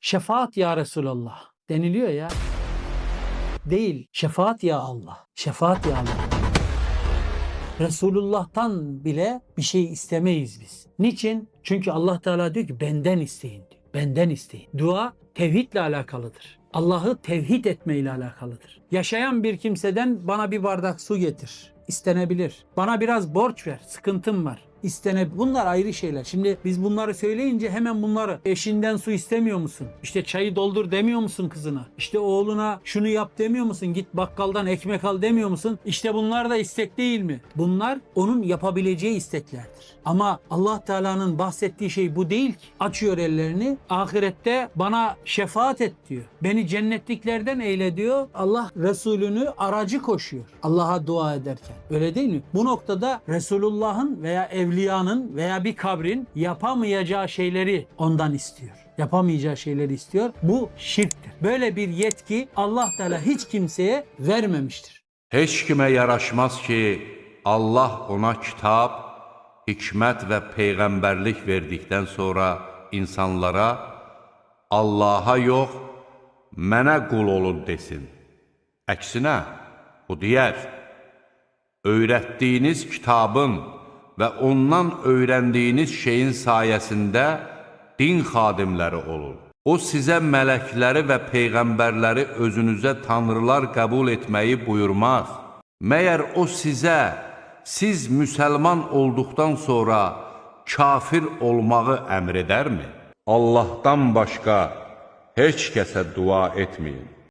şefaat ya Resulallah deniliyor ya. Değil, şefaat ya Allah. Şefaat ya Allah. Resulullah'tan bile bir şey istemeyiz biz. Niçin? Çünkü Allah Teala diyor ki benden isteyin diyor. Benden isteyin. Dua tevhidle alakalıdır. Allah'ı tevhid etmeyle alakalıdır. Yaşayan bir kimseden bana bir bardak su getir. İstenebilir. Bana biraz borç ver. Sıkıntım var. Bunlar ayrı şeyler. Şimdi biz bunları söyleyince hemen bunları eşinden su istemiyor musun? İşte çayı doldur demiyor musun kızına? İşte oğluna şunu yap demiyor musun? Git bakkaldan ekmek al demiyor musun? İşte bunlar da istek değil mi? Bunlar onun yapabileceği isteklerdir. Ama Allah Teala'nın bahsettiği şey bu değil ki. Açıyor ellerini. Ahirette bana şefaat et diyor. Beni cennetliklerden eyle diyor. Allah Resulünü aracı koşuyor. Allah'a dua ederken. Öyle değil mi? Bu noktada Resulullah'ın veya evliyanın veya bir kabrin yapamayacağı şeyleri ondan istiyor. Yapamayacağı şeyleri istiyor. Bu şirktir. Böyle bir yetki Allah Teala hiç kimseye vermemiştir. Heç kimə yaraşmaz ki, Allah ona kitab, hikmət və peyğəmbərlik verdikdən sonra insanlara Allaha yox, mənə qul olun desin. Əksinə, bu deyər, öyrətdiyiniz kitabın və ondan öyrəndiyiniz şeyin sayəsində din xadimləri olun. O sizə mələkləri və peyğəmbərləri özünüzə tanrılar qəbul etməyi buyurmaz. Məyər o sizə, siz müsəlman olduqdan sonra kafir olmağı əmr edərmi? Allahdan başqa heç kəsə dua etməyin.